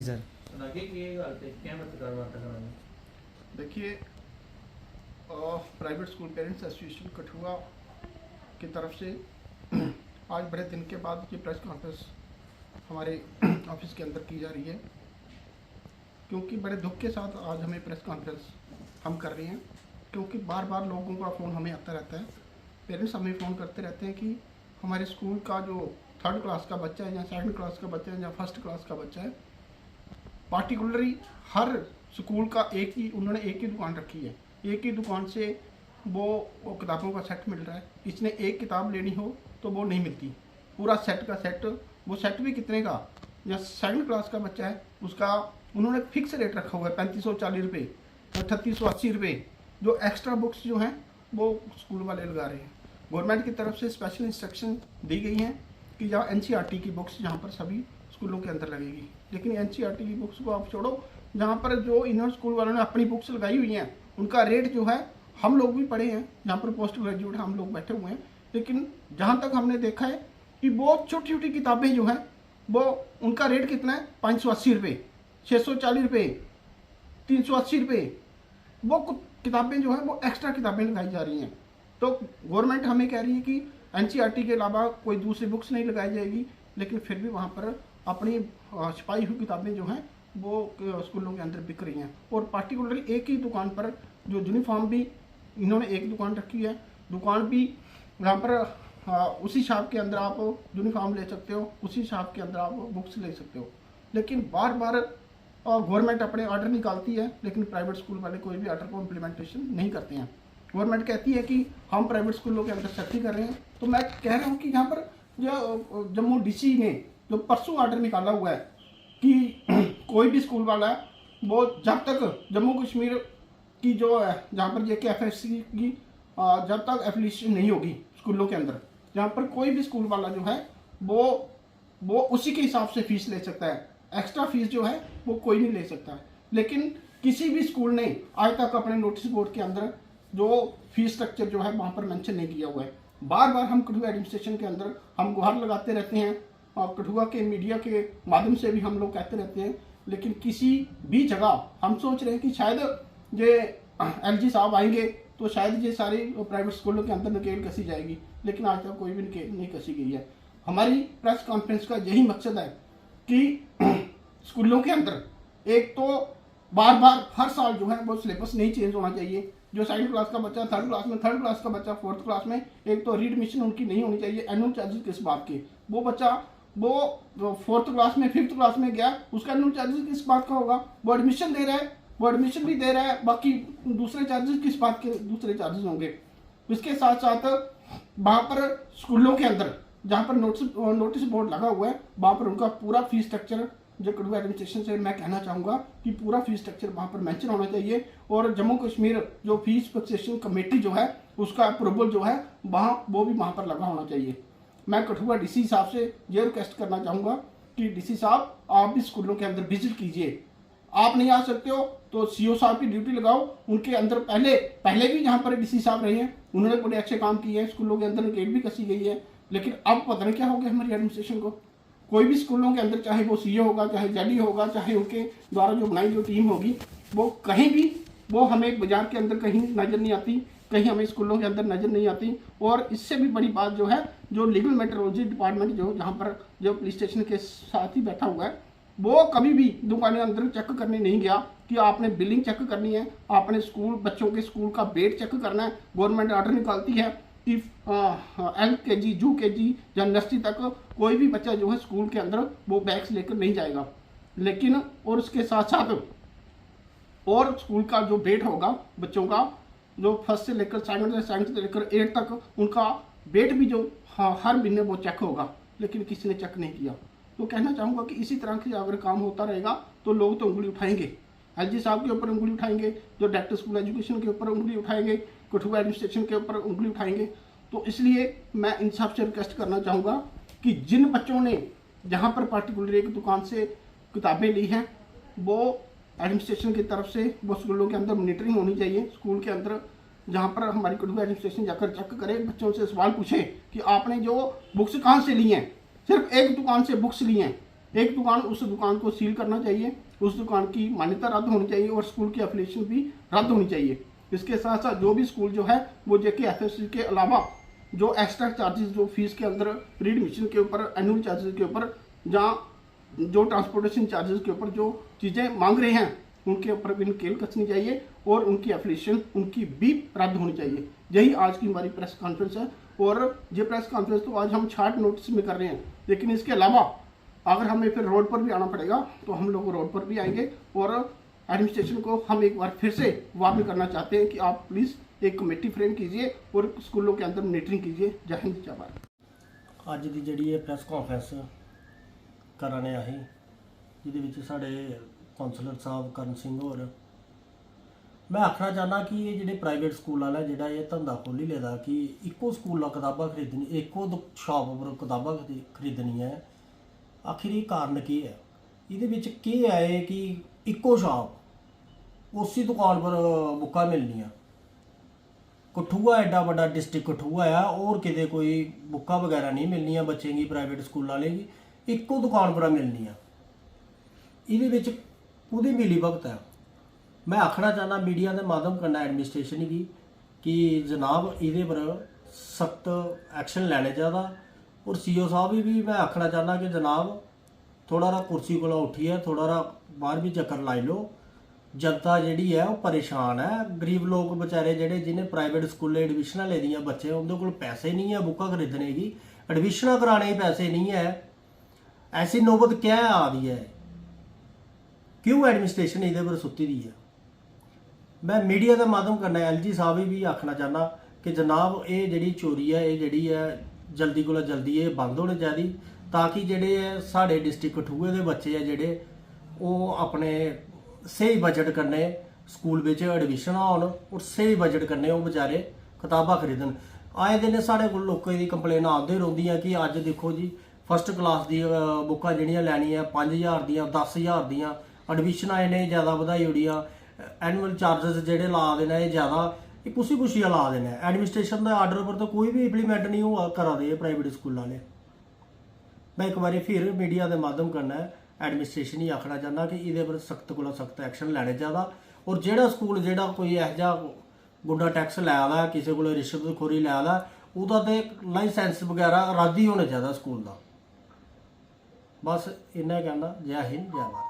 Sir देखिए, private school parents association Kathua की तरफ से आज बड़े दिन के बाद ये प्रेस कॉन्फ्रेंस हमारे ऑफिस के अंदर की जा रही है, क्योंकि बड़े दुख के साथ आज हमें प्रेस कॉन्फ्रेंस हम कर रहे हैं, क्योंकि बार बार लोगों का फ़ोन हमें आता रहता है। पेरेंट्स हमें फ़ोन करते रहते हैं कि हमारे स्कूल का जो 3rd क्लास का बच्चा है या 2nd क्लास का बच्चा है या 1st क्लास का बच्चा है, पार्टिकुलरली हर स्कूल का उन्होंने एक ही दुकान रखी है, एक ही दुकान से वो किताबों का सेट मिल रहा है। इसने एक किताब लेनी हो तो वो नहीं मिलती, पूरा सेट का सेट, वो सेट भी कितने का, या 2nd क्लास का बच्चा है उसका उन्होंने फिक्स रेट रखा हुआ है 3540 रुपये, 3880 रुपये। जो एक्स्ट्रा बुक्स जो हैं वो स्कूल वाले लगा रहे हैं। गवर्नमेंट की तरफ से स्पेशल इंस्ट्रक्शन दी गई हैं कि जहाँ NCERT की बुक्स यहाँ पर सभी स्कूलों के अंदर लगेगी, लेकिन NCERT की बुक्स को आप छोड़ो, जहाँ पर जो इन्होंने स्कूल वालों ने अपनी बुक्स लगाई हुई हैं उनका रेट जो है, हम लोग भी पढ़े हैं, जहाँ पर पोस्ट ग्रेजुएट हम लोग बैठे हुए हैं, लेकिन जहाँ तक हमने देखा है कि वो छोटी छोटी किताबें जो हैं वो उनका रेट कितना है, 580 रुपये, 640 रुपये, 380 रुपये। वो किताबें जो है वो एक्स्ट्रा किताबें लगाई जा रही हैं। तो गवर्नमेंट हमें कह रही है कि NCERT के अलावा कोई दूसरी बुक्स नहीं लगाई जाएगी, लेकिन फिर भी वहाँ पर अपनी छपाई हुई किताबें जो हैं वो स्कूलों के अंदर बिक रही हैं। और पार्टिकुलरली एक ही दुकान पर जो यूनिफॉर्म भी इन्होंने एक दुकान रखी है, दुकान भी यहाँ पर उसी शॉप के अंदर आप यूनिफॉर्म ले सकते हो, उसी शॉप के अंदर आप बुक्स ले सकते हो, लेकिन बार बार गवर्नमेंट अपने ऑर्डर निकालती है, लेकिन प्राइवेट स्कूल वाले कोई भी ऑर्डर को इम्प्लीमेंटेशन नहीं करते हैं। गवर्नमेंट कहती है कि हम प्राइवेट स्कूलों के अंदर सख्ती कर रहे हैं, तो मैं कह रहा हूँ कि यहाँ पर जो जम्मू DC ने जो परसों ऑर्डर निकाला हुआ है कि कोई भी स्कूल वाला है वो जब तक जम्मू कश्मीर की जो है जहाँ पर JKFSC की जब तक एफिलिएशन नहीं होगी स्कूलों के अंदर, जहाँ पर कोई भी स्कूल वाला जो है वो उसी के हिसाब से फीस ले सकता है, एक्स्ट्रा फीस जो है वो कोई नहीं ले सकता है। लेकिन किसी भी स्कूल ने आज तक अपने नोटिस बोर्ड के अंदर जो फीस स्ट्रक्चर जो है वहाँ पर मेंशन नहीं किया हुआ है। बार बार हम कठुआ एडमिनिस्ट्रेशन के अंदर हम गुहार लगाते रहते हैं और कठुआ के मीडिया के माध्यम से भी हम लोग कहते रहते हैं, लेकिन किसी भी जगह हम सोच रहे हैं कि शायद ये LG साहब आएंगे तो शायद ये सारी प्राइवेट स्कूलों के अंदर नकेल कसी जाएगी, लेकिन आज तक कोई भी नकेल नहीं कसी गई है। हमारी प्रेस कॉन्फ्रेंस का यही मकसद है कि स्कूलों के अंदर एक तो बार बार हर साल जो है वो सिलेबस नहीं चेंज होना चाहिए। जो 2nd क्लास का बच्चा 3rd क्लास में, 3rd क्लास का बच्चा 4th क्लास में, एक तो रीएडमिशन उनकी नहीं होनी चाहिए। एनुअल चार्जेस किस बात के, वो बच्चा वो 4th क्लास में 5th क्लास में गया, उसका एनुअल चार्जेस किस बात का होगा? वो एडमिशन दे रहा है, वो एडमिशन भी दे रहा है, बाकी दूसरे चार्जेस किस बात के दूसरे चार्जेस होंगे? इसके साथ साथ वहाँ पर स्कूलों के अंदर जहाँ पर नोटिस बोर्ड लगा हुआ है वहाँ पर उनका पूरा फीस स्ट्रक्चर, जो कठुआ एडमिनिस्ट्रेशन से मैं कहना चाहूँगा कि पूरा फीस स्ट्रक्चर वहाँ पर मेंशन होना चाहिए। और जम्मू कश्मीर जो फीस फिक्सेशन कमेटी जो है उसका अप्रूवल जो है वो भी वहाँ पर लगा होना चाहिए। मैं कठुआ DC साहब से ये रिक्वेस्ट करना चाहूँगा कि DC साहब आप भी स्कूलों के अंदर विजिट कीजिए। आप नहीं आ सकते हो तो CO साहब की ड्यूटी लगाओ, उनके अंदर पहले भी जहाँ पर DC साहब रहे हैं उन्होंने बड़े अच्छे काम किए हैं, स्कूलों के अंदर नकेल भी कसी गई है, लेकिन अब पता नहीं क्या हो गया हमारी एडमिनिस्ट्रेशन को। कोई भी स्कूलों के अंदर चाहे वो CO होगा, चाहे ZD होगा, चाहे उनके द्वारा जो बनाई जो टीम होगी, वो कहीं भी वो हमें बाजार के अंदर कहीं नज़र नहीं आती, कहीं हमें स्कूलों के अंदर नज़र नहीं आती। और इससे भी बड़ी बात जो है, जो लीगल मेट्रोलॉजी डिपार्टमेंट जो जहाँ पर जो पुलिस स्टेशन के साथ ही बैठा हुआ है, वो कभी भी दुकानें अंदर चेक करने नहीं गया कि आपने बिलिंग चेक करनी है, आपने बच्चों के स्कूल का वेट चेक करना है। गवर्नमेंट ऑर्डर निकालती है कि LKG UKG या नर्सरी तक कोई भी बच्चा जो है स्कूल के अंदर वो बैग्स लेकर नहीं जाएगा, लेकिन और उसके साथ साथ और स्कूल का जो वेट होगा बच्चों का, जो 1st से लेकर 2nd से लेकर 8th तक उनका वेट भी जो हर महीने वो चेक होगा, लेकिन किसी ने चेक नहीं किया। तो कहना चाहूँगा कि इसी तरह से अगर काम होता रहेगा तो लोग तो उंगली उठाएंगे, LG साहब के ऊपर उंगली उठाएंगे, जो डायरेक्टर स्कूल एजुकेशन के ऊपर उंगली उठाएंगे, कठुआ एडमिनिस्ट्रेशन के ऊपर उंगली उठाएंगे। तो इसलिए मैं इन सब से रिक्वेस्ट करना चाहूँगा कि जिन बच्चों ने जहाँ पर पार्टिकुलर एक दुकान से किताबें ली हैं, वो एडमिनिस्ट्रेशन की तरफ से वो स्कूलों के अंदर मॉनिटरिंग होनी चाहिए। स्कूल के अंदर जहाँ पर हमारी कठुआ एडमिनिस्ट्रेशन जाकर चेक करे, बच्चों से सवाल पूछे कि आपने जो बुक्स कहाँ से ली हैं, सिर्फ एक दुकान से बुक्स ली हैं, एक दुकान, उस दुकान को सील करना चाहिए, उस दुकान की मान्यता रद्द होनी चाहिए और स्कूल की एफिलिएशन भी रद्द होनी चाहिए। इसके साथ साथ जो भी स्कूल जो है वो JKFSC के अलावा जो एक्स्ट्रा चार्जेस जो फीस के अंदर प्री एडमिशन के ऊपर, एनुअल चार्जेस के ऊपर, जहाँ जो ट्रांसपोर्टेशन चार्जेस के ऊपर जो चीज़ें मांग रहे हैं उनके ऊपर भी नकेल कसनी चाहिए और उनकी एफिलिएशन उनकी भी रद्द होनी चाहिए। यही आज की हमारी प्रेस कॉन्फ्रेंस है। और ये प्रेस कॉन्फ्रेंस तो आज हम शॉर्ट नोटिस में कर रहे हैं, लेकिन इसके अलावा अगर हमें फिर रोड पर भी आना पड़ेगा तो हम लोग रोड पर भी आएंगे और एडमिनिस्ट्रेशन को हम एक बार फिर से वार्न करना चाहते हैं कि आप प्लीज़ एक कमेटी फ्रेम कीजिए और स्कूलों के अंदर मॉनिटरिंग कीजिए। जय हिंद, जय भारत। ਅੱਜ ਦੀ ਜਿਹੜੀ ਇਹ ਪ੍ਰੈਸ ਕਾਨਫਰੰਸ ਕਰਾਣੇ ਆਹੀ ਜਿਹਦੇ ਵਿੱਚ ਸਾਡੇ ਕਾਉਂਸਲਰ ਸਾਹਿਬ ਕਰਨ ਸਿੰਘ ਹੋਰ ਮੈਂ ਆਖਣਾ ਚਾਹੁੰਦਾ ਕਿ ਇਹ ਜਿਹੜੇ ਪ੍ਰਾਈਵੇਟ ਸਕੂਲ ਵਾਲਾ ਜਿਹੜਾ ਇਹ ਧੰਦਾ ਖੋਲ੍ਹੀ ਲੈਦਾ ਕਿ ਇੱਕੋ ਸਕੂਲਾਂ ਕਿਤਾਬਾਂ ਖਰੀਦਣੀ, ਇੱਕੋ ਸ਼ਾਪ ਉੱਪਰ ਕਿਤਾਬਾਂ ਖਰੀਦਣੀ ਹੈ। ਆਖਿਰ ਇਹ ਕਾਰਨ ਕੀ ਹੈ? ਇਹਦੇ ਵਿੱਚ ਕੀ ਹੈ ਕਿ ਇੱਕੋ ਸ਼ਾਪ ਉਸੇ ਦੁਕਾਨ ਪਰ ਬੁੱਕਾਂ ਮਿਲਣੀਆਂ। कठुआ एडा बड़ा डिस्ट्रिक्ट कठुआ है और किते कोई बुक्का वगैरह नहीं मिलनियां बच्चों की प्राइवेट स्कूल वाले की इक्को दुकान पर मिलनियां। इहदे विच पूरी मिली भगत है। मैं आखना चाहना मीडिया के माध्यम करना एडमिनिस्ट्रेशन की कि जनाब इहदे पर सख्त एक्शन लैने चाहिए और CO साहब भी मैं आखना चाहना कि जनाब थोड़ा रा कुर्सी को उठिए, थोड़ा रा बाहर भी चक्कर लाई लो। जनता जिहड़ी है वो परेशान है। गरीब लोग बेचारे जिहड़े जिन्हें प्राइवेट स्कूलें एडमिशनां लेदियां बच्चे उनके कोल पैसे नहीं है बुक्कां खरीदने की, एडमिशनां कराने की पैसे नहीं है। ऐसी नौबत क्या आ रही है? क्यों एडमिनिस्ट्रेशन इहदे पर सुत्ती दी है? मैं मीडिया का माध्यम करना LG साहब भी आखना चाहना कि जनाब ये जिहड़ी चोरी है ये जिहड़ी है जल्दी कोला जल्दी ये बंद होनी चाहिए ताकि जिहड़े साडे डिस्ट्रिक्ट कठुए के बच्चे है जिहड़े वो अपने सही बजट कन्नै स्कूल बिच एडमिशन होन और सही बजट कन्नै वो बेचारे किताबां खरीदन। आए दिन साढ़े कोल लोकें दी कंप्लेन आंदे रौंह्दियां कि अज्ज देखो जी फस्ट क्लास दी बुक्कां जेह्ड़ियां लैनियां 5000 दियां 10000 दियां एडमिशनां इन्हें ज़्यादा बधाई ओड़ियां, एनुअल चार्जेस जेह्ड़े ला दे ने ज़्यादा पुसी पुछिया ला दे ने। एडमिनिस्ट्रेशन के आर्डर पर तो कोई भी इंप्लीमेंट नहीं हुआ करा दे प्राइवेट स्कूल वाले। मैं एक बार फिर मीडिया के माध्यम करना एडमिनिस्ट्रेशन ही आखना चाहना कि ये पर सख्त को सख्त एक्शन लैने चाहिए और जोड़ा स्कूल जोड़ा कोई यह जा गुंडा टैक्स लै दा किसी को रिश्वतखोरी लै दा उहदा ते लाइसेंस वगैरह रद्द ही होना चाहिए स्कूल का। बस इन्ना कहना। जय हिंद, जय भारत।